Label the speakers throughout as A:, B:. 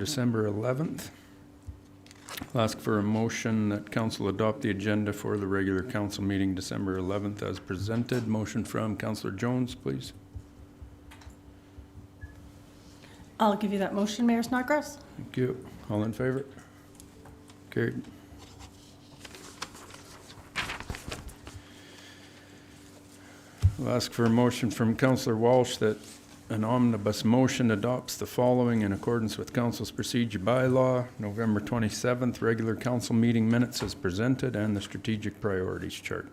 A: December 11th. I'll ask for a motion that council adopt the agenda for the regular council meeting December 11th as presented. Motion from Councillor Jones, please.
B: I'll give you that motion, Mayor Snodgrass.
A: Thank you. All in favor? Carried. I'll ask for a motion from Councillor Walsh that an omnibus motion adopts the following in accordance with council's procedure bylaw, November 27th, regular council meeting minutes as presented, and the strategic priorities chart.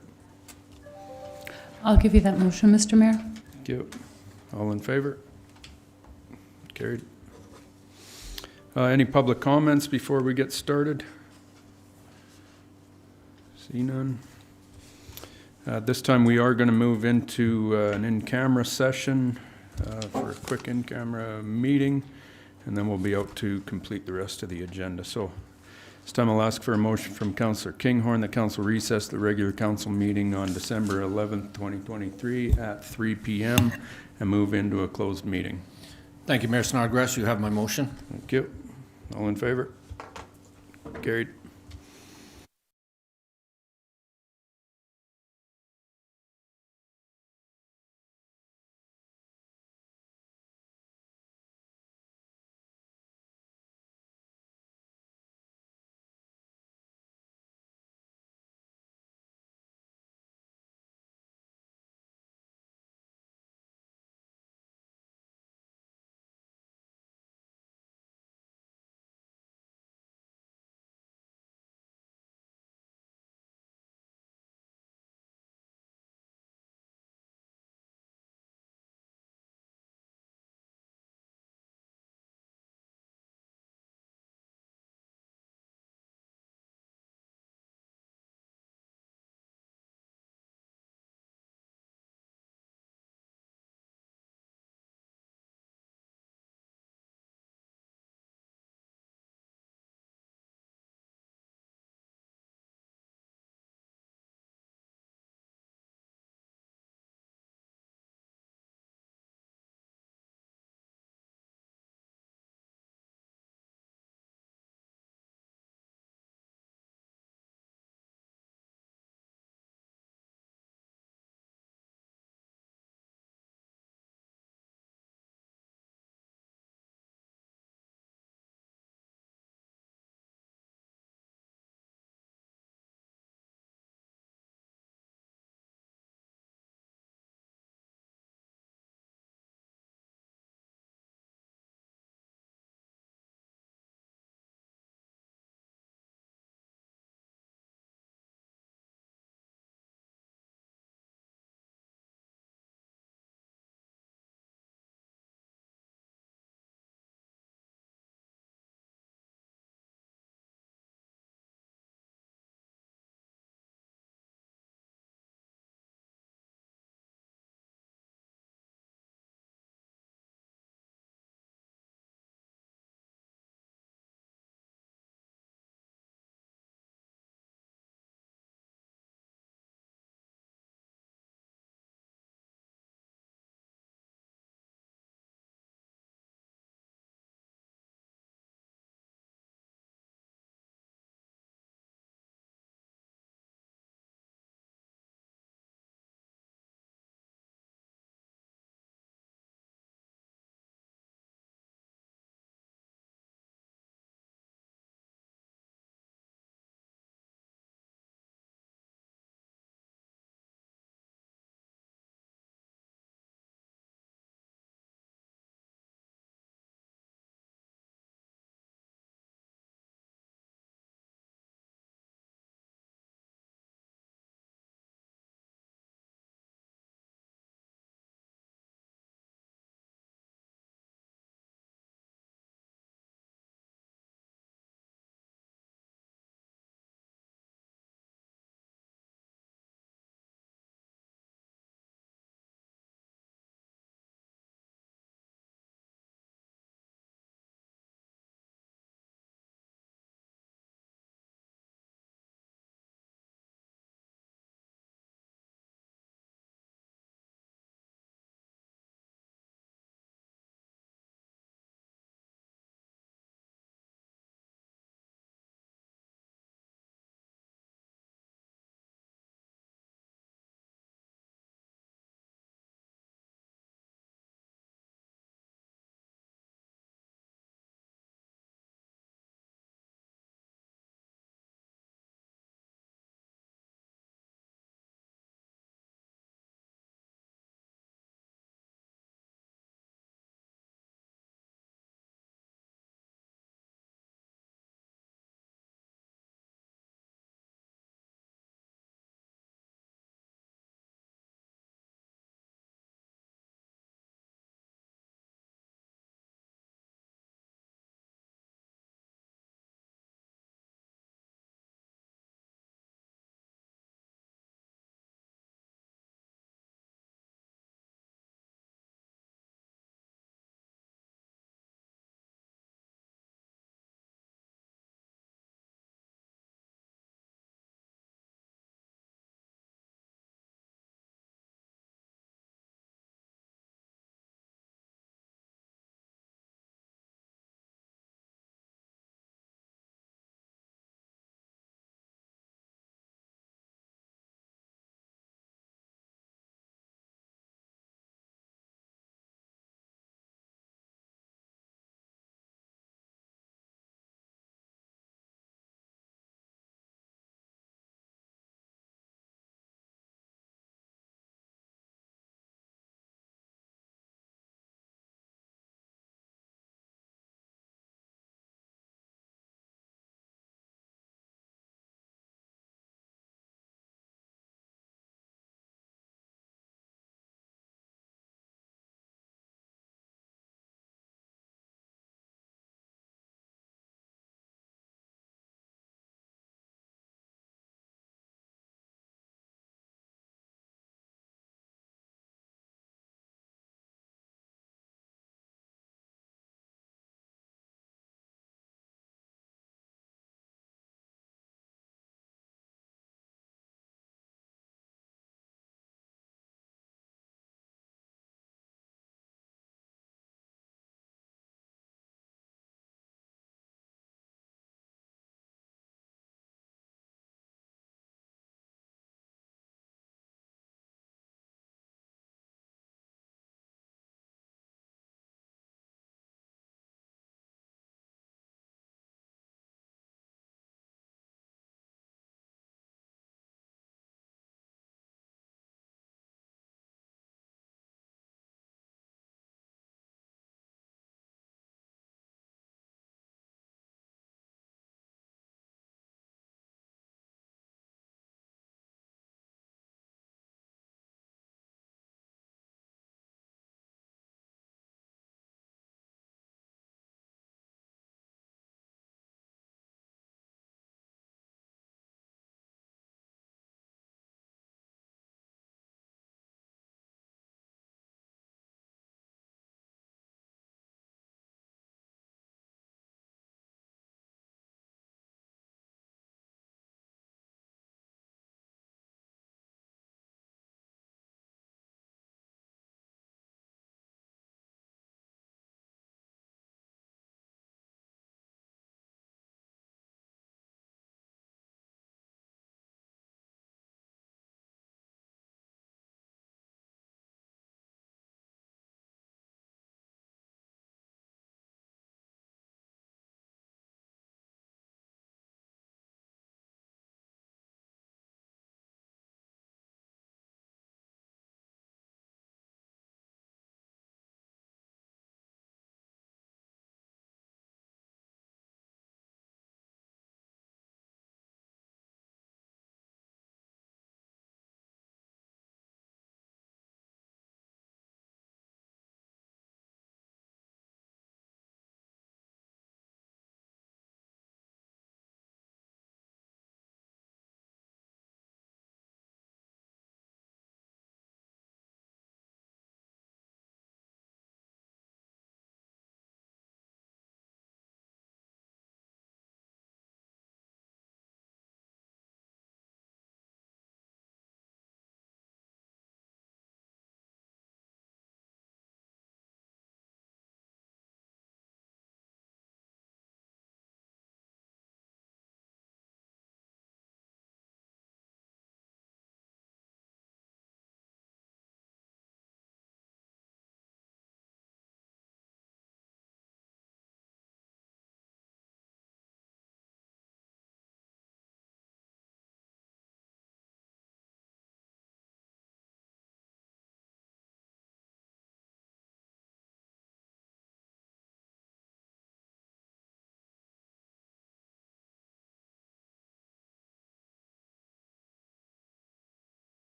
C: I'll give you that motion, Mr. Mayor.
A: Thank you. All in favor? Carried. Any public comments before we get started? See none. This time we are going to move into an in-camera session for a quick in-camera meeting, and then we'll be out to complete the rest of the agenda. So this time I'll ask for a motion from Councillor Kinghorn that council recess the regular council meeting on December 11th, 2023 at 3 p.m. and move into a closed meeting.
D: Thank you, Mayor Snodgrass. You have my motion.
A: Thank you. All in favor? Carried.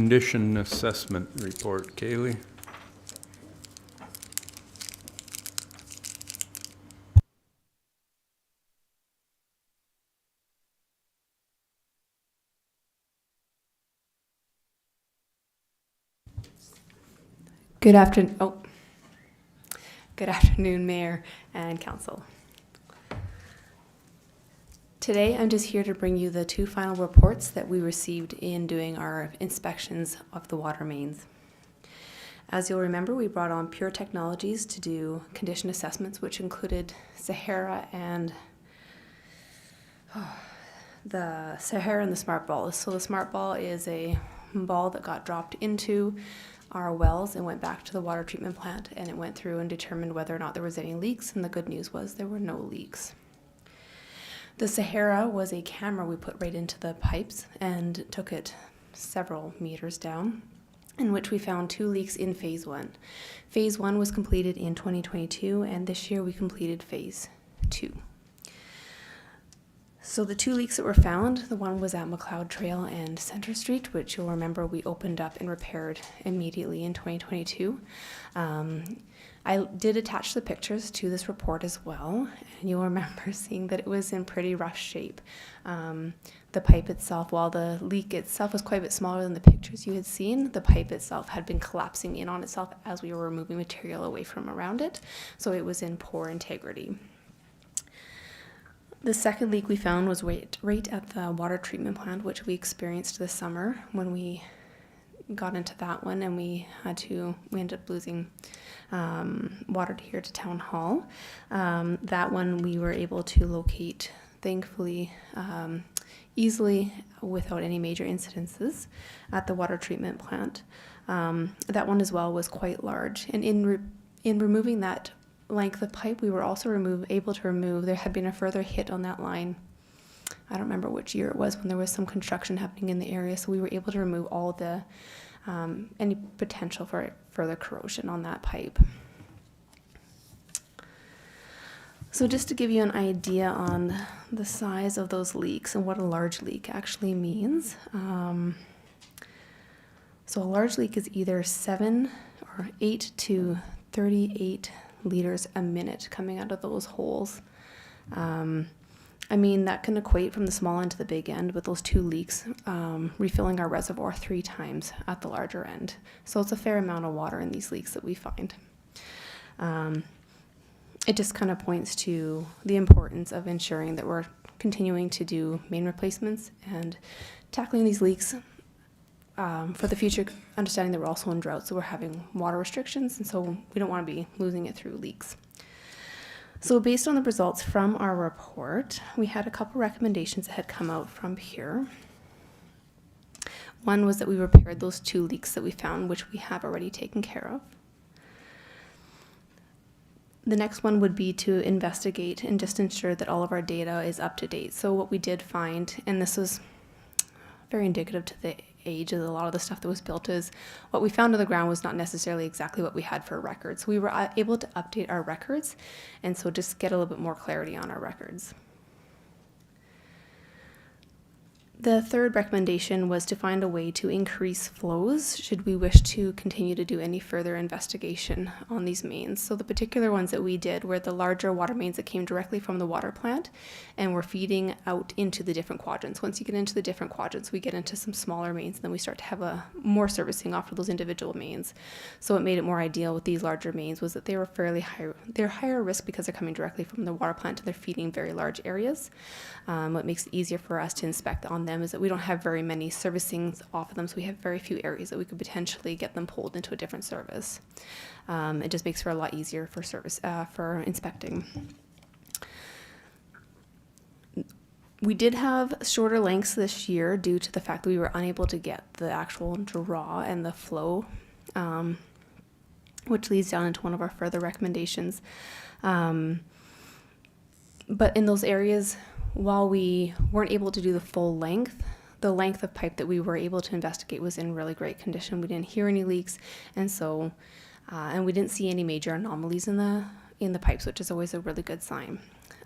A: condition assessment report. Kaylee?
E: Good afternoon. Good afternoon, Mayor and Council. Today, I'm just here to bring you the 2 final reports that we received in doing our inspections of the water mains. As you'll remember, we brought on Pure Technologies to do condition assessments, which included Sahara and the Smart Ball. So the Smart Ball is a ball that got dropped into our wells and went back to the water treatment plant, and it went through and determined whether or not there was any leaks, and the good news was there were no leaks. The Sahara was a camera we put right into the pipes and took it several meters down, in which we found 2 leaks in phase 1. Phase 1 was completed in 2022, and this year we completed phase 2. So the 2 leaks that were found, the one was at McLeod Trail and Center Street, which you'll remember we opened up and repaired immediately in 2022. I did attach the pictures to this report as well, and you'll remember seeing that it was in pretty rough shape. The pipe itself, while the leak itself was quite a bit smaller than the pictures you had seen, the pipe itself had been collapsing in on itself as we were removing material away from around it, so it was in poor integrity. The second leak we found was right at the water treatment plant, which we experienced this summer when we got into that one, and we ended up losing water here to Town Hall. That one we were able to locate, thankfully, easily without any major incidences at the water treatment plant. That one as well was quite large, and in removing that length of pipe, we were also able to remove, there had been a further hit on that line. I don't remember which year it was when there was some construction happening in the area, so we were able to remove all the any potential for further corrosion on that pipe. So just to give you an idea on the size of those leaks and what a large leak actually means. So a large leak is either 7 or 8 to 38 liters a minute coming out of those holes. I mean, that can equate from the small end to the big end, with those 2 leaks refilling our reservoir 3 times at the larger end. So it's a fair amount of water in these leaks that we find. It just kind of points to the importance of ensuring that we're continuing to do main replacements and tackling these leaks for the future, understanding that we're also in drought, so we're having water restrictions, and so we don't want to be losing it through leaks. So based on the results from our report, we had a couple recommendations that had come out from Pure. One was that we repaired those 2 leaks that we found, which we have already taken care of. The next one would be to investigate and just ensure that all of our data is up to date. So what we did find, and this was very indicative to the age of a lot of the stuff that was built, is what we found on the ground was not necessarily exactly what we had for records. We were able to update our records, and so just get a little bit more clarity on our records. The third recommendation was to find a way to increase flows should we wish to continue to do any further investigation on these mains. So the particular ones that we did were the larger water mains that came directly from the water plant and were feeding out into the different quadrants. Once you get into the different quadrants, we get into some smaller mains, and then we start to have more servicing off of those individual mains. So what made it more ideal with these larger mains was that they were fairly high. They're higher risk because they're coming directly from the water plant and they're feeding very large areas. What makes it easier for us to inspect on them is that we don't have very many servicings off of them, so we have very few areas that we could potentially get them pulled into a different service. It just makes for a lot easier for for inspecting. We did have shorter lengths this year due to the fact that we were unable to get the actual draw and the flow, which leads down into one of our further recommendations. But in those areas, while we weren't able to do the full length, the length of pipe that we were able to investigate was in really great condition. We didn't hear any leaks, and so and we didn't see any major anomalies in the pipes, which is always a really good sign.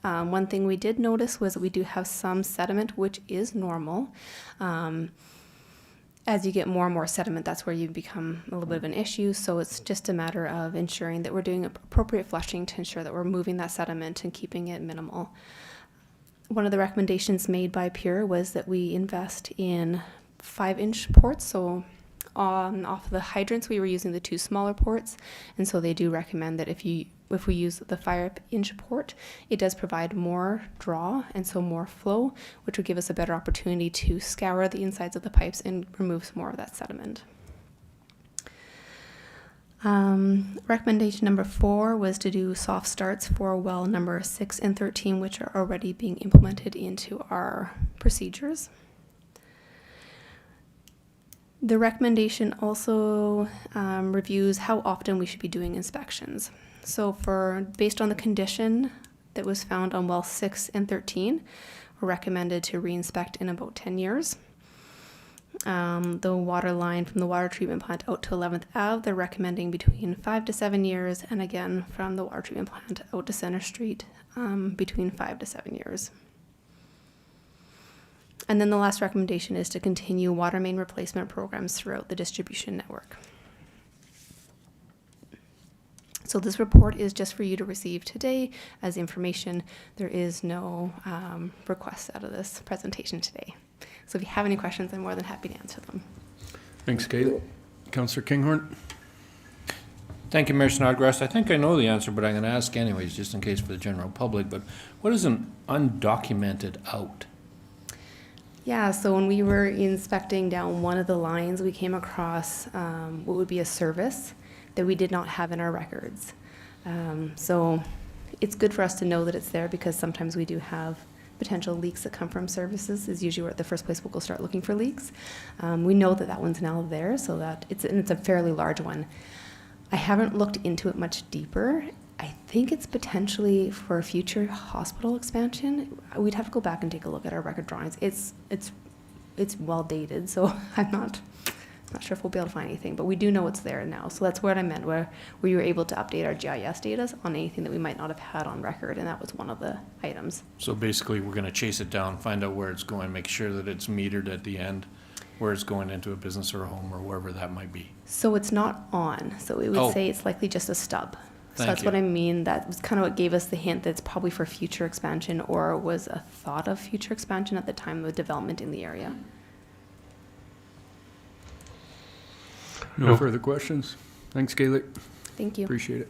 E: One thing we did notice was that we do have some sediment, which is normal. as you get more and more sediment, that's where you become a little bit of an issue. So it's just a matter of ensuring that we're doing appropriate flushing to ensure that we're moving that sediment and keeping it minimal. One of the recommendations made by Pure was that we invest in 5-inch ports. So off of the hydrants, we were using the 2 smaller ports, and so they do recommend that if we use the 5-inch port, it does provide more draw and so more flow, which would give us a better opportunity to scour the insides of the pipes and remove some more of that sediment. Recommendation number 4 was to do soft starts for well number 6 and 13, which are already being implemented into our procedures. The recommendation also reviews how often we should be doing inspections. So based on the condition that was found on well 6 and 13, we're recommended to re-inspect in about 10 years. The water line from the water treatment plant out to 11th Ave, they're recommending between 5 to 7 years, and again from the water treatment plant out to Center Street, between 5 to 7 years. And then the last recommendation is to continue water main replacement programs throughout the distribution network. So this report is just for you to receive today as information. There is no requests out of this presentation today. So if you have any questions, I'm more than happy to answer them.
A: Thanks, Kate. Councillor Kinghorn?
D: Thank you, Mayor Snodgrass. I think I know the answer, but I'm going to ask anyways, just in case for the general public. But what is an undocumented out?
E: Yeah, so when we were inspecting down one of the lines, we came across what would be a service that we did not have in our records. So it's good for us to know that it's there, because sometimes we do have potential leaks that come from services is usually where the first place we'll go start looking for leaks. We know that one's now there, so that it's a fairly large one. I haven't looked into it much deeper. I think it's potentially for a future hospital expansion. We'd have to go back and take a look at our record drawings. It's well dated, so I'm not sure if we'll be able to find anything, but we do know it's there now. So that's what I meant, where we were able to update our GIS data on anything that we might not have had on record, and that was one of the items.
D: So basically, we're going to chase it down, find out where it's going, make sure that it's metered at the end, where it's going into a business or a home or wherever that might be.
E: So it's not on. So we would say it's likely just a stub. So that's what I mean. That was kind of what gave us the hint that it's probably for future expansion, or was a thought of future expansion at the time of development in the area.
A: No further questions? Thanks, Gaelic.
E: Thank you.
A: Appreciate it.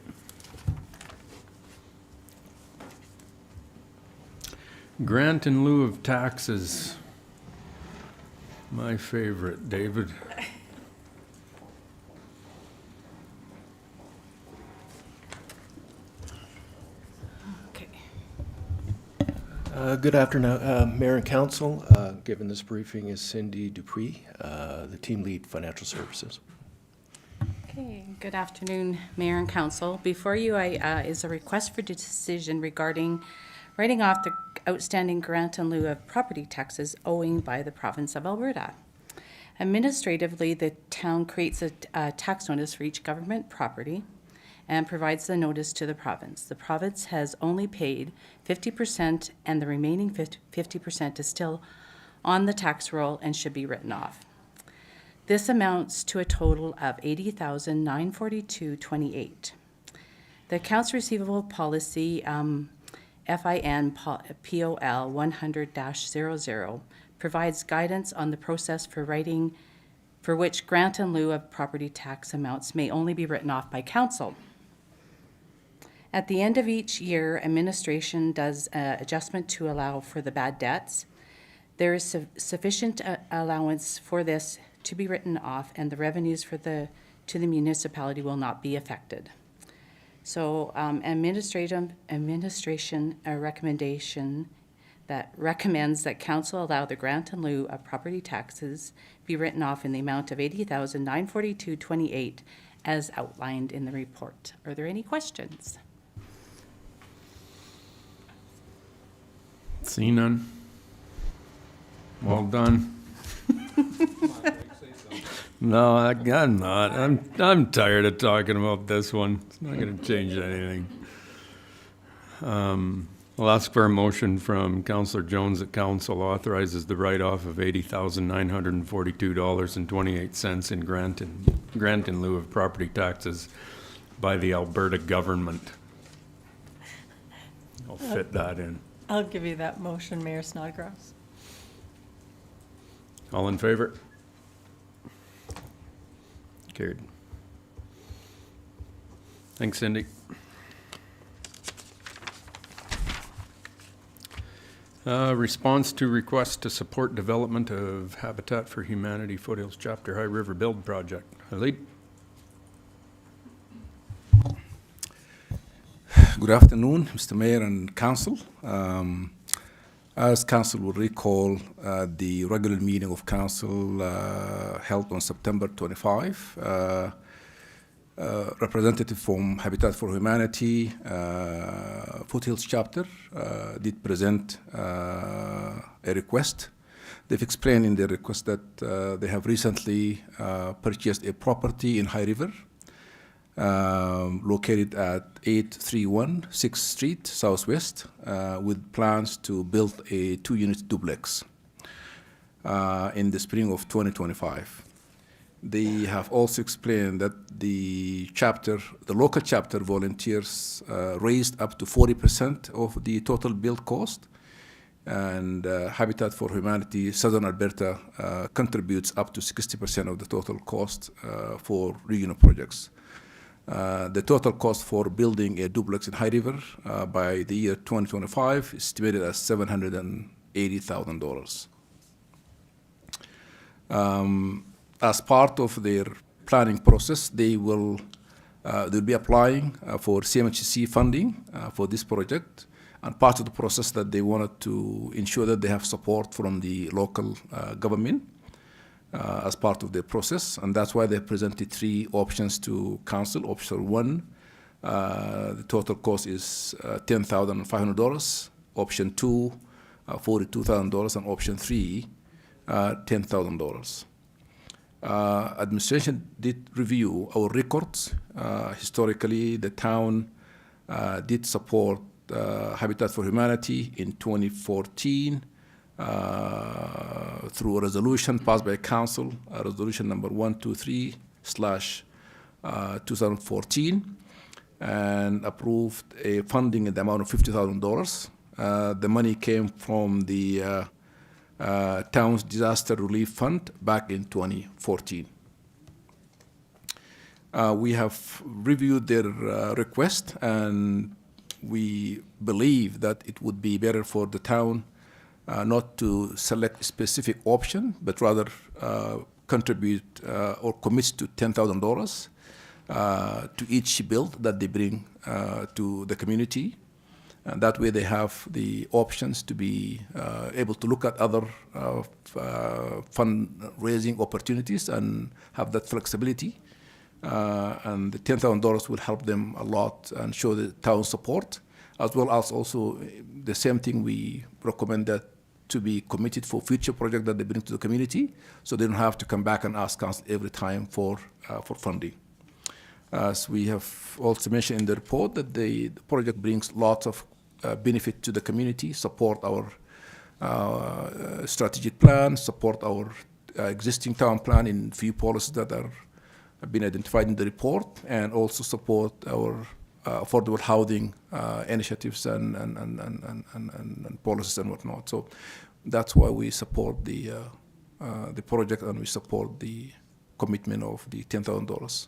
A: Grant in lieu of taxes. My favorite, David.
B: Okay.
F: Good afternoon, Mayor and Council. Given this briefing is Cindy Dupree, the Team Lead Financial Services.
C: Okay, good afternoon, Mayor and Council. Before you is a request for decision regarding writing off the outstanding grant in lieu of property taxes owing by the province of Alberta. Administratively, the town creates a tax notice for each government property and provides the notice to the province. The province has only paid 50%, and the remaining 50% is still on the tax roll and should be written off. This amounts to a total of $80,942.28. The accounts receivable policy, FIN POL 100-00, provides guidance on the process for which grant in lieu of property tax amounts may only be written off by council. At the end of each year, administration does an adjustment to allow for the bad debts. There is sufficient allowance for this to be written off, and the revenues to the municipality will not be affected. So administration recommendation that recommends that council allow the grant in lieu of property taxes be written off in the amount of $80,942.28 as outlined in the report. Are there any questions?
A: See none. Well done. No, I'm not. I'm tired of talking about this one. It's not going to change anything. I'll ask for a motion from Councillor Jones that council authorizes the write-off of $80,942.28 in grant in lieu of property taxes by the Alberta government. I'll fit that in.
B: I'll give you that motion, Mayor Snodgrass.
A: All in favor? Carried. Thanks, Cindy. Response to request to support development of Habitat for Humanity Foothills Chapter High River Build Project. Halid?
G: Good afternoon, Mr. Mayor and Council. As Council will recall, the regular meeting of Council held on September 25. Representative from Habitat for Humanity Foothills Chapter did present a request. They've explained in their request that they have recently purchased a property in High River located at 831 6th Street Southwest with plans to build a 2-unit duplex in the spring of 2025. They have also explained that the local chapter volunteers raised up to 40% of the total build cost, and Habitat for Humanity Southern Alberta contributes up to 60% of the total cost for regional projects. The total cost for building a duplex in High River by the year 2025 is estimated as $780,000. As part of their planning process, they'll be applying for CMHC funding for this project. And part of the process that they wanted to ensure that they have support from the local government as part of their process. And that's why they presented 3 options to council. Option 1, the total cost is $10,500. Option 2, $42,000. And option 3, $10,000. Administration did review our records. Historically, the town did support Habitat for Humanity in 2014 through a resolution passed by council, resolution number 123/2014, and approved a funding in the amount of $50,000. The money came from the town's disaster relief fund back in 2014. We have reviewed their request, and we believe that it would be better for the town not to select a specific option, but rather contribute or commit to $10,000 to each build that they bring to the community. And that way they have the options to be able to look at other fundraising opportunities and have that flexibility. And the $10,000 will help them a lot and show the town support, as well as also the same thing we recommend that to be committed for future projects that they bring to the community, so they don't have to come back and ask us every time for funding. As we have also mentioned in the report, that the project brings lots of benefit to the community, support our strategic plan, support our existing town plan in few policies that have been identified in the report, and also support our affordable housing initiatives and policies and whatnot. So that's why we support the project, and we support the commitment of the $10,000.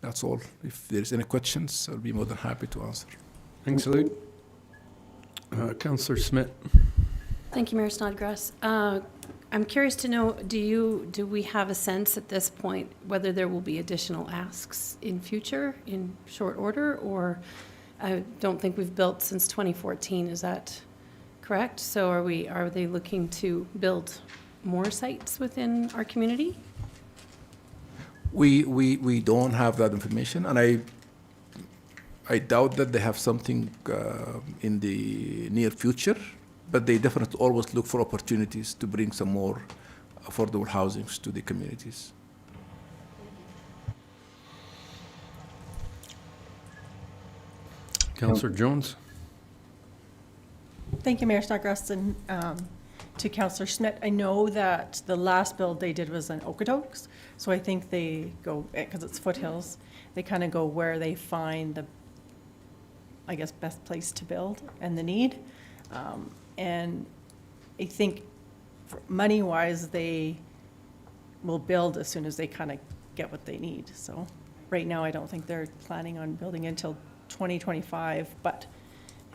G: That's all. If there's any questions, I'll be more than happy to answer.
A: Thanks, Halid. Councillor Smith.
H: Thank you, Mayor Snodgrass. I'm curious to know, do we have a sense at this point whether there will be additional asks in future in short order, or I don't think we've built since 2014, is that correct? So are they looking to build more sites within our community?
G: We don't have that information, and I doubt that they have something in the near future, but they definitely always look for opportunities to bring some more affordable housings to the communities.
A: Councillor Jones.
B: Thank you, Mayor Snodgrass, and to Councillor Schmidt. I know that the last build they did was in Okotoks, so I think they go, because it's foothills, they kind of go where they find the, I guess, best place to build and the need. And I think money-wise, they will build as soon as they kind of get what they need. So right now, I don't think they're planning on building until 2025, but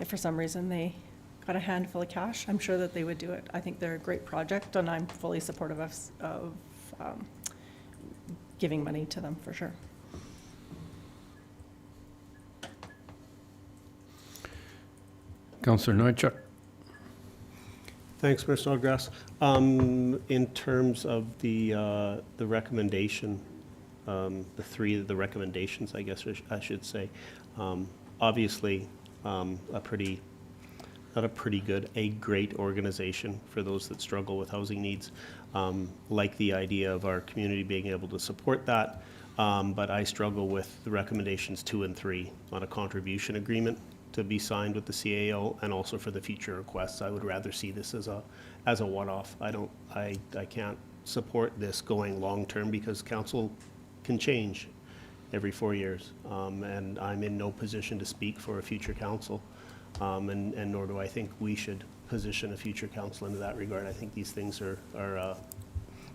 B: if for some reason they got a handful of cash, I'm sure that they would do it. I think they're a great project, and I'm fully supportive of giving money to them, for sure.
A: Councillor Nychuk.
I: Thanks, Mayor Snodgrass. In terms of the recommendation, the recommendations, I guess I should say, obviously, a great organization for those that struggle with housing needs. Like the idea of our community being able to support that, but I struggle with the recommendations 2 and 3 on a contribution agreement to be signed with the CAO, and also for the future requests. I would rather see this as a one-off. I can't support this going long-term because council can change every 4 years, and I'm in no position to speak for a future council, and nor do I think we should position a future council into that regard. I think these things are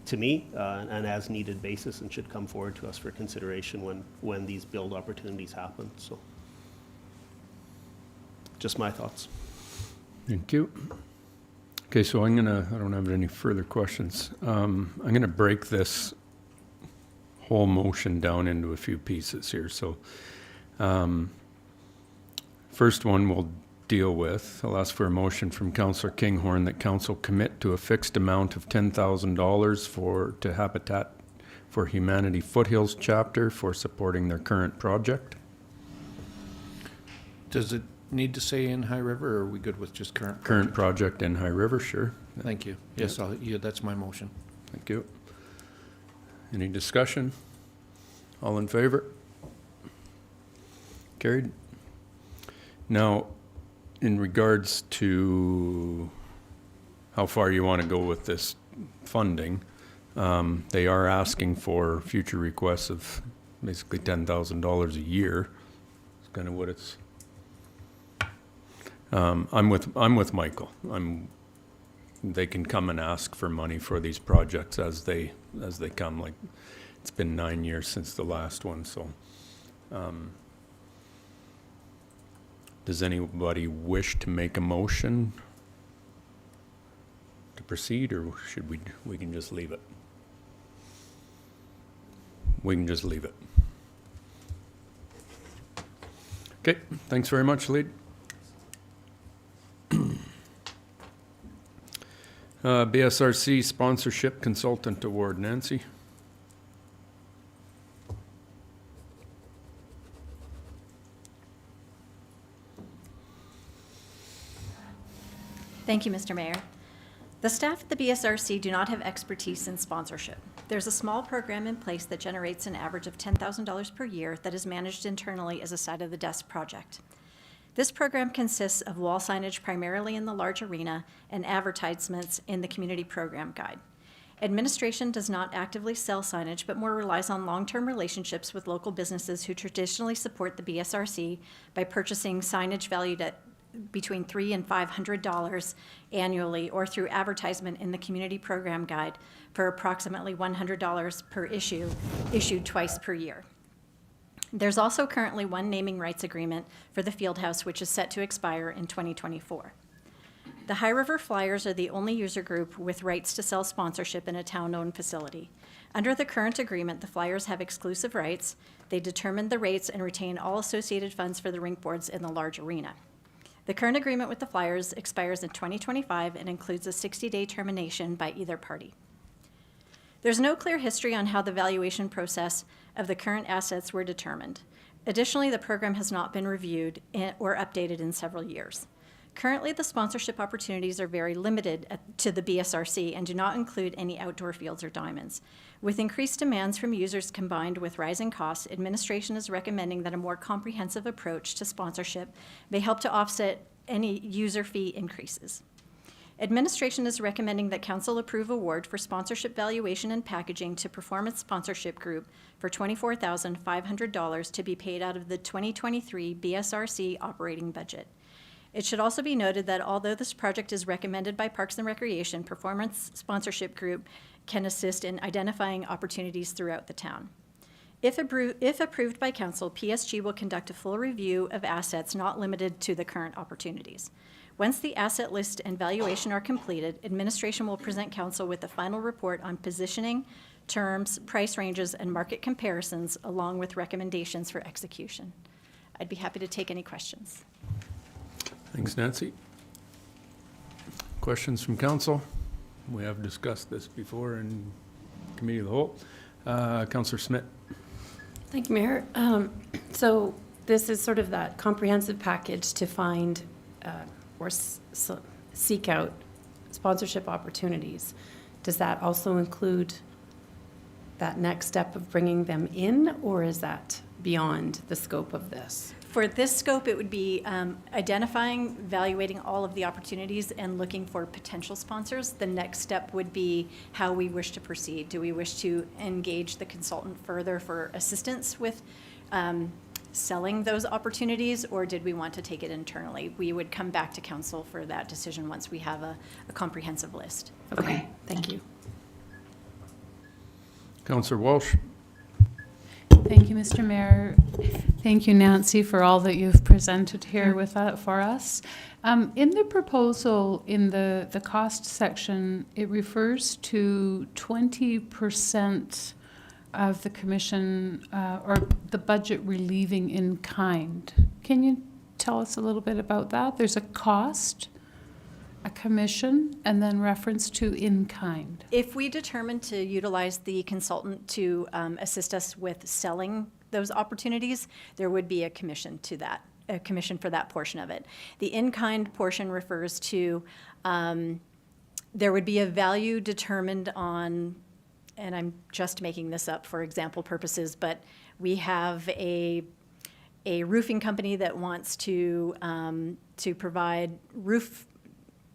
I: to me, an as-needed basis and should come forward to us for consideration when these build opportunities happen. So, just my thoughts.
A: Thank you. Okay, so I don't have any further questions. I'm gonna break this whole motion down into a few pieces here. So, first one we'll deal with. I'll ask for a motion from Councillor Kinghorn that council commit to a fixed amount of $10,000 to Habitat for Humanity Foothills chapter for supporting their current project.
D: Does it need to say in High River, or are we good with just current?
A: Current project in High River, sure.
D: Thank you. Yes, that's my motion.
A: Thank you. Any discussion? All in favor? Carried. Now, in regards to how far you want to go with this funding, they are asking for future requests of basically $10,000 a year. It's kind of what it's. I'm with Michael. They can come and ask for money for these projects as they come. Like, it's been 9 years since the last one, so. Does anybody wish to make a motion to proceed, or should we can just leave it? We can just leave it. Okay, thanks very much, Lead. BSRC Sponsorship Consultant Award, Nancy.
J: Thank you, Mr. Mayor. The staff at the BSRC do not have expertise in sponsorship. There's a small program in place that generates an average of $10,000 per year that is managed internally as a side of the desk project. This program consists of wall signage primarily in the large arena and advertisements in the community program guide. Administration does not actively sell signage, but more relies on long-term relationships with local businesses who traditionally support the BSRC by purchasing signage valued at between $300 and $500 annually, or through advertisement in the community program guide for approximately $100 per issue, issued twice per year. There's also currently one naming rights agreement for the Fieldhouse, which is set to expire in 2024. The High River Flyers are the only user group with rights to sell sponsorship in a town-owned facility. Under the current agreement, the Flyers have exclusive rights. They determine the rates and retain all associated funds for the rink boards in the large arena. The current agreement with the Flyers expires in 2025 and includes a 60-day termination by either party. There's no clear history on how the valuation process of the current assets were determined. Additionally, the program has not been reviewed or updated in several years. Currently, the sponsorship opportunities are very limited to the BSRC and do not include any outdoor fields or diamonds. With increased demands from users combined with rising costs, administration is recommending that a more comprehensive approach to sponsorship may help to offset any user fee increases. Administration is recommending that council approve award for sponsorship valuation and packaging to Performance Sponsorship Group for $24,500 to be paid out of the 2023 BSRC operating budget. It should also be noted that although this project is recommended by Parks and Recreation, Performance Sponsorship Group can assist in identifying opportunities throughout the town. If approved by council, PSG will conduct a full review of assets not limited to the current opportunities. Once the asset list and valuation are completed, administration will present council with a final report on positioning, terms, price ranges, and market comparisons, along with recommendations for execution. I'd be happy to take any questions.
A: Thanks, Nancy. Questions from council? We have discussed this before in committee of the whole. Councillor Smith.
H: Thank you, Mayor. So this is sort of that comprehensive package to find or seek out sponsorship opportunities. Does that also include that next step of bringing them in, or is that beyond the scope of this?
J: For this scope, it would be identifying, evaluating all of the opportunities and looking for potential sponsors. The next step would be how we wish to proceed. Do we wish to engage the consultant further for assistance with selling those opportunities, or did we want to take it internally? We would come back to council for that decision once we have a comprehensive list.
H: Okay, thank you.
A: Councillor Walsh.
K: Thank you, Mr. Mayor. Thank you, Nancy, for all that you've presented here with that for us. In the proposal, in the cost section, it refers to 20% of the commission or the budget relieving in kind. Can you tell us a little bit about that? There's a cost, a commission, and then reference to in kind.
J: If we determine to utilize the consultant to assist us with selling those opportunities, there would be a commission to that, a commission for that portion of it. The in-kind portion refers to there would be a value determined on, and I'm just making this up for example purposes, but we have a roofing company that wants to provide roof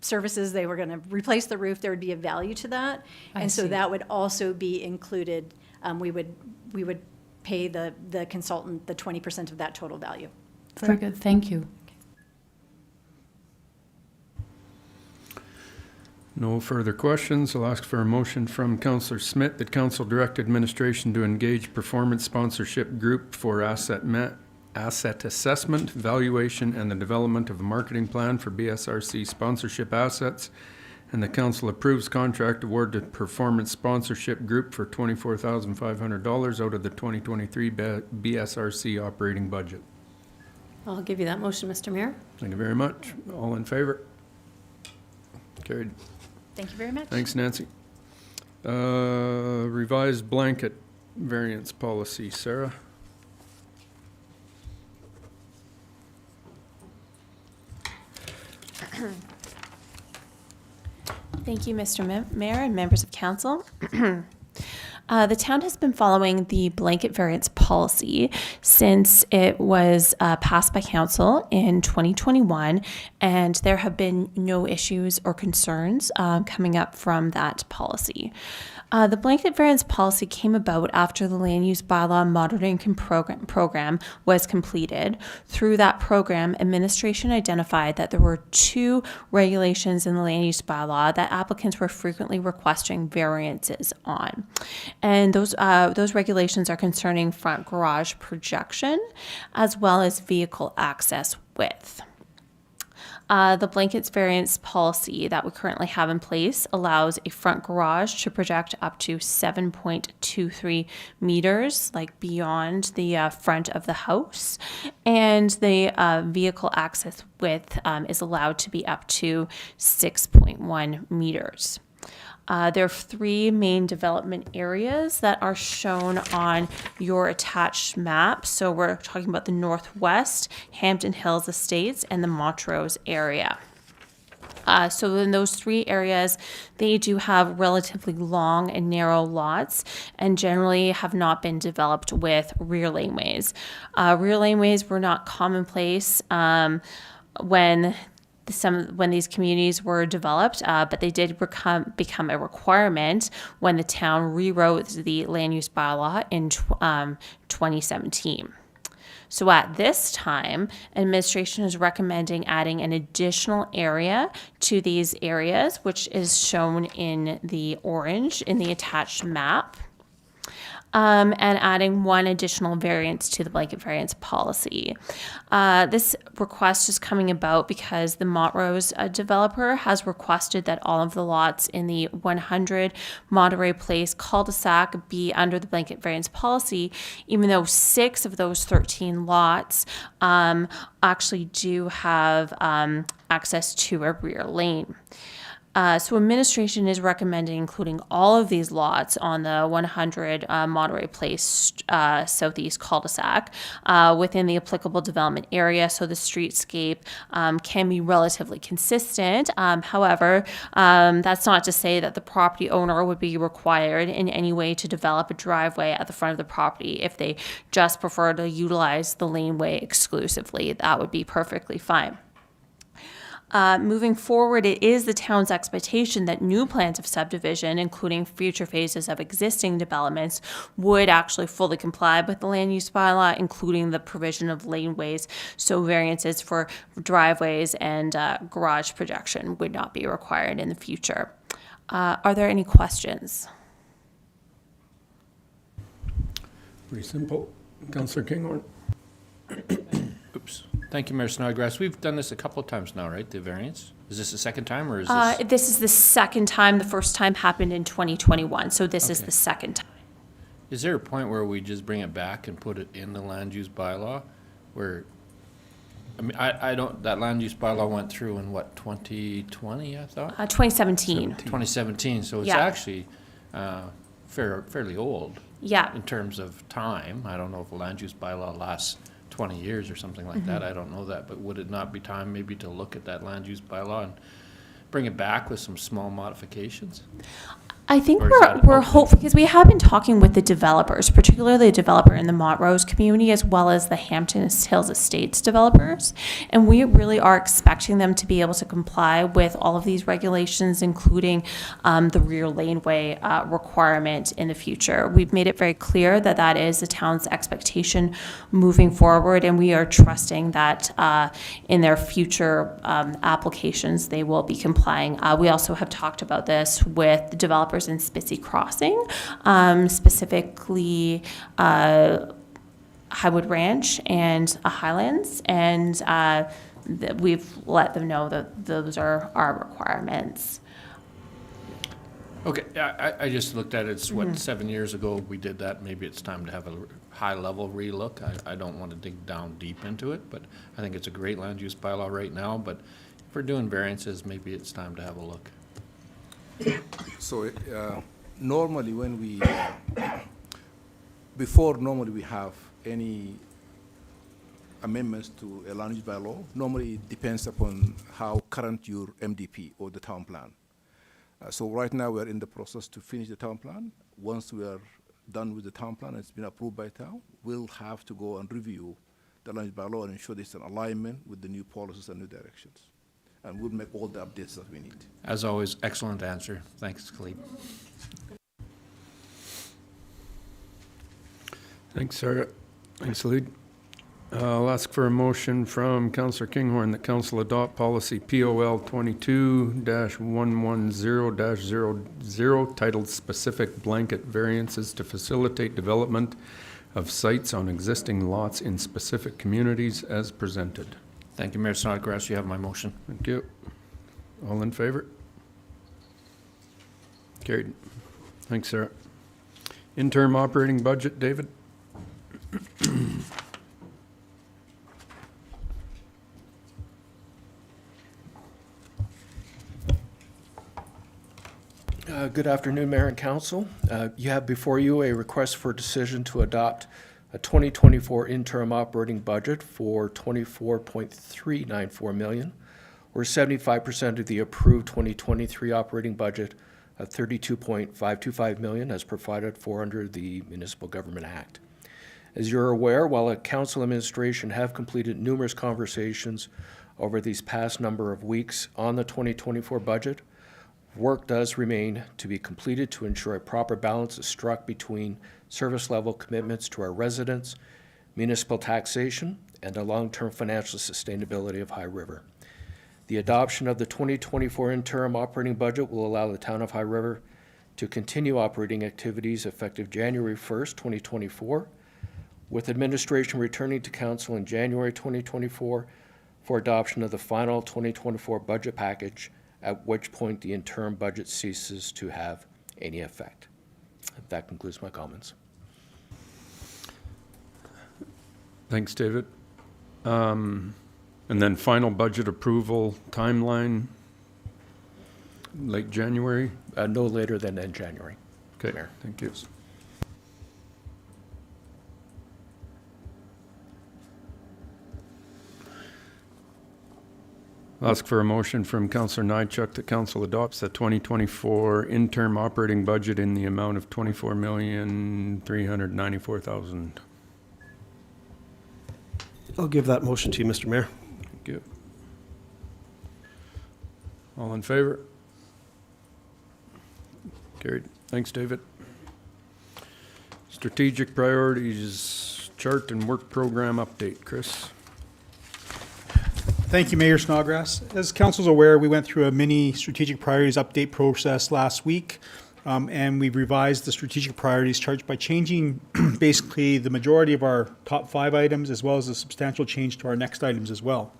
J: services. They were going to replace the roof. There would be a value to that, and so that would also be included. We would pay the consultant the 20% of that total value.
K: Very good. Thank you.
A: No further questions. I'll ask for a motion from Councillor Smith that council direct administration to engage Performance Sponsorship Group for asset assessment, valuation, and the development of a marketing plan for BSRC sponsorship assets, and the council approves contract award to Performance Sponsorship Group for $24,500 out of the 2023 BSRC operating budget.
H: I'll give you that motion, Mr. Mayor.
A: Thank you very much. All in favor? Carried.
J: Thank you very much.
A: Thanks, Nancy. Revised blanket variance policy, Sarah.
L: Thank you, Mr. Mayor and members of council. The town has been following the blanket variance policy since it was passed by council in 2021, and there have been no issues or concerns coming up from that policy. The blanket variance policy came about after the land use bylaw monitoring program was completed. Through that program, administration identified that there were two regulations in the land use bylaw that applicants were frequently requesting variances on. And those regulations are concerning front garage projection as well as vehicle access width. The blankets variance policy that we currently have in place allows a front garage to project up to 7.23 meters, like beyond the front of the house, and the vehicle access width is allowed to be up to 6.1 meters. There are three main development areas that are shown on your attached map. So we're talking about the Northwest, Hampton Hills Estates, and the Montrose area. So in those three areas, they do have relatively long and narrow lots and generally have not been developed with rear laneways. Rear laneways were not commonplace when when these communities were developed, but they did become a requirement when the town rewrote the land use bylaw in 2017. So at this time, administration is recommending adding an additional area to these areas, which is shown in the orange in the attached map. And adding one additional variance to the blanket variance policy. This request is coming about because the Montrose developer has requested that all of the lots in the 100 Monterey Place cul-de-sac be under the blanket variance policy, even though 6 of those 13 lots actually do have access to a rear lane. So administration is recommending including all of these lots on the 100 Monterey Place southeast cul-de-sac within the applicable development area, so the streetscape can be relatively consistent. However, that's not to say that the property owner would be required in any way to develop a driveway at the front of the property. If they just prefer to utilize the laneway exclusively, that would be perfectly fine. Moving forward, it is the town's expectation that new plans of subdivision, including future phases of existing developments, would actually fully comply with the land use bylaw, including the provision of laneways. So variances for driveways and garage projection would not be required in the future. Are there any questions?
A: Pretty simple. Councillor Kinghorn.
D: Oops. Thank you, Mayor Snodgrass. We've done this a couple of times now, right, the variance? Is this the second time, or is this?
L: This is the second time. The first time happened in 2021, so this is the second time.
D: Is there a point where we just bring it back and put it in the land use bylaw? Where, I mean, I don't, that land use bylaw went through in what, 2020, I thought?
L: 2017.
D: 2017, so it's
L: Yeah.
D: actually fairly old.
L: Yeah.
D: In terms of time. I don't know if a land use bylaw lasts 20 years or something like that. I don't know that, but would it not be time maybe to look at that land use bylaw and bring it back with some small modifications?
L: I think
D: Or is that
L: we're
D: okay?
L: hopeful, because we have been talking with the developers, particularly the developer in the Montrose community, as well as the Hampton Hills Estates developers. And we really are expecting them to be able to comply with all of these regulations, including the rear laneway requirement in the future. We've made it very clear that that is the town's expectation moving forward, and we are trusting that in their future applications, they will be complying. We also have talked about this with the developers in Spitzy Crossing, specifically Highwood Ranch and Highlands, and we've let them know that those are our requirements.
D: Okay, I just looked at it, it's what, 7 years ago we did that. Maybe it's time to have a high-level relook. I don't want to dig down deep into it, but I think it's a great land use bylaw right now, but if we're doing variances, maybe it's time to have a look.
G: So normally when we, before normally we have any amendments to a land use bylaw, normally it depends upon how current your MDP or the town plan. So right now we're in the process to finish the town plan. Once we are done with the town plan, it's been approved by town, we'll have to go and review the land use bylaw and ensure there's an alignment with the new policies and new directions. And we'll make all the updates that we need.
D: As always, excellent answer. Thanks, Khalid.
A: Thanks, Sarah. Thanks, Khalid. I'll ask for a motion from Councillor Kinghorn that council adopt policy POL 22-110-00 titled Specific Blanket Variances to Facilitate Development of Sites on Existing Lots in Specific Communities as presented.
D: Thank you, Mayor Snodgrass. You have my motion.
A: Thank you. All in favor? Carried. Thanks, Sarah. Interim operating budget, David?
F: Good afternoon, Mayor and Council. You have before you a request for decision to adopt a 2024 interim operating budget for $24.394 million, or 75% of the approved 2023 operating budget of $32.525 million as provided for under the Municipal Government Act. As you're aware, while a council administration have completed numerous conversations over these past number of weeks on the 2024 budget, work does remain to be completed to ensure a proper balance is struck between service level commitments to our residents, municipal taxation, and the long-term financial sustainability of High River. The adoption of the 2024 interim operating budget will allow the town of High River to continue operating activities effective January 1st, 2024, with administration returning to council in January 2024 for adoption of the final 2024 budget package, at which point the interim budget ceases to have any effect. That concludes my comments.
A: Thanks, David. And then final budget approval timeline, late January?
F: No later than in January.
A: Okay,
F: Mayor.
A: thank you. I'll ask for a motion from Councillor Nychuk that council adopts the 2024 interim operating budget in the amount of $24,394,000.
I: I'll give that motion to you, Mr. Mayor.
A: Thank you. All in favor? Carried. Thanks, David. Strategic priorities, chart and work program update. Chris?
M: Thank you, Mayor Snodgrass. As council's aware, we went through a mini strategic priorities update process last week, and we've revised the strategic priorities chart by changing basically the majority of our top 5 items, as well as a substantial change to our next items as well.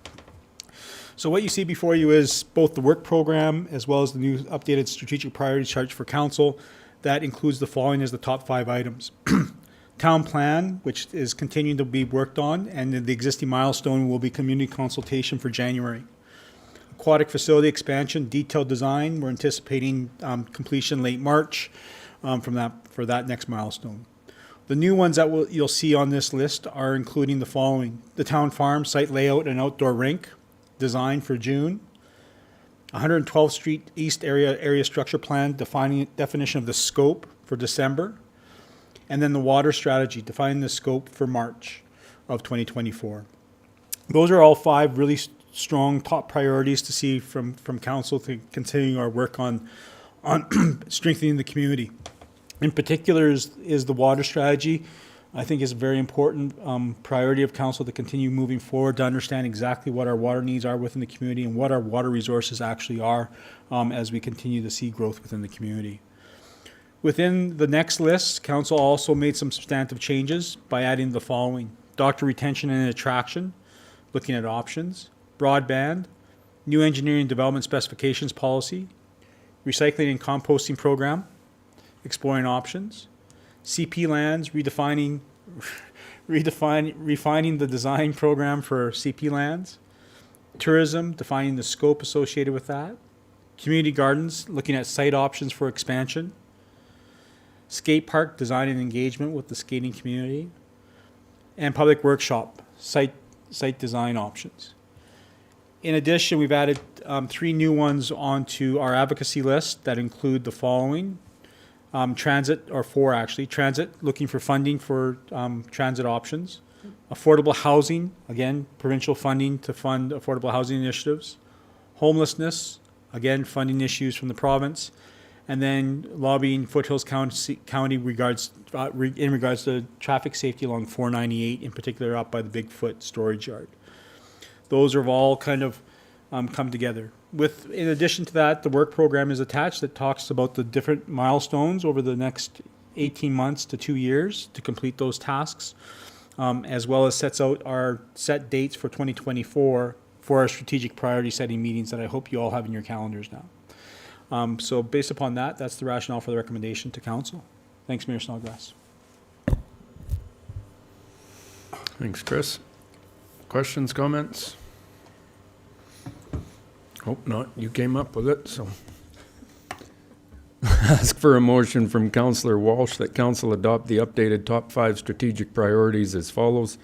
M: So what you see before you is both the work program as well as the new updated strategic priorities chart for council. That includes the following as the top 5 items. Town plan, which is continuing to be worked on, and the existing milestone will be community consultation for January. Aquatic facility expansion, detailed design, we're anticipating completion late March for that next milestone. The new ones that you'll see on this list are including the following: the town farm, site layout and outdoor rink, design for June. 112th Street East area structure plan, definition of the scope for December. And then the water strategy, defining the scope for March of 2024. Those are all 5 really strong top priorities to see from council to continuing our work on strengthening the community. In particular is the water strategy. I think is a very important priority of council to continue moving forward to understand exactly what our water needs are within the community and what our water resources actually are as we continue to see growth within the community. Within the next list, council also made some substantive changes by adding the following: doctor retention and attraction, looking at options, broadband, new engineering development specifications policy, recycling and composting program, exploring options, CP lands, refining the design program for CP lands, tourism, defining the scope associated with that, community gardens, looking at site options for expansion, skate park, design and engagement with the skating community, and public workshop, site design options. In addition, we've added 3 new ones onto our advocacy list that include the following: transit, or 4 actually: transit, looking for funding for transit options; affordable housing, again, provincial funding to fund affordable housing initiatives; homelessness, again, funding issues from the province; and then lobbying Foothills County in regards to traffic safety along 498, in particular up by the Bigfoot storage yard. Those have all kind of come together. In addition to that, the work program is attached that talks about the different milestones over the next 18 months to 2 years to complete those tasks, as well as sets out our set dates for 2024 for our strategic priority setting meetings that I hope you all have in your calendars now. So based upon that, that's the rationale for the recommendation to council. Thanks, Mayor Snodgrass.
A: Thanks, Chris. Questions, comments? Hope not. You came up with it, so. Ask for a motion from Councillor Walsh that council adopt the updated top 5 strategic priorities as follows: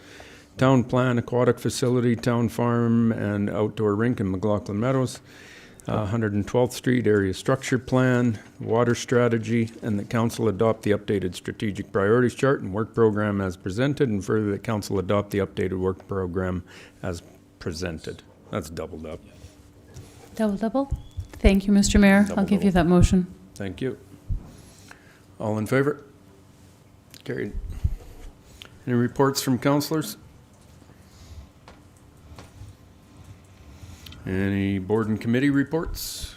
A: town plan, aquatic facility, town farm, and outdoor rink in McLaughlin Meadows; 112th Street Area Structure Plan, Water Strategy, and that council adopt the updated strategic priorities chart and work program as presented, and further that council adopt the updated work program as presented. That's doubled up.
K: Double? Thank you, Mr. Mayor. I'll give you that motion.
A: Thank you. All in favor? Carried. Any reports from councilors? Any board and committee reports?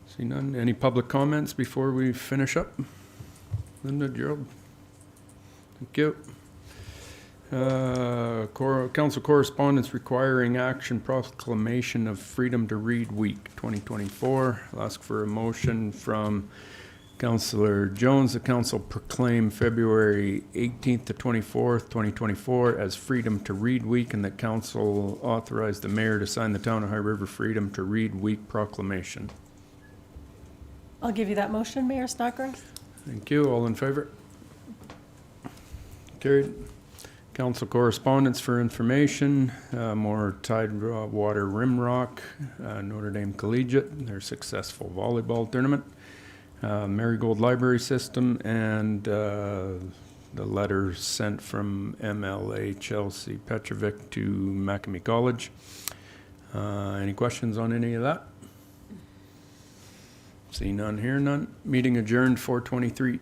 A: See none. Any public comments before we finish up? Linda, Gerald? Thank you. Council correspondence requiring action proclamation of Freedom to Read Week 2024. I'll ask for a motion from Councillor Jones. The council proclaim February 18th to 24th, 2024 as Freedom to Read Week, and that council authorize the mayor to sign the Town of High River Freedom to Read Week proclamation.
B: I'll give you that motion, Mayor Snodgrass.
A: Thank you. All in favor? Carried. Council correspondence for information, more Tidewater Rimrock, Notre Dame Collegiate, their successful volleyball tournament, Marigold Library System, and the letter sent from MLA Chelsea Petrovic to Macamee College. Any questions on any of that? See none, hear none. Meeting adjourned 4:23.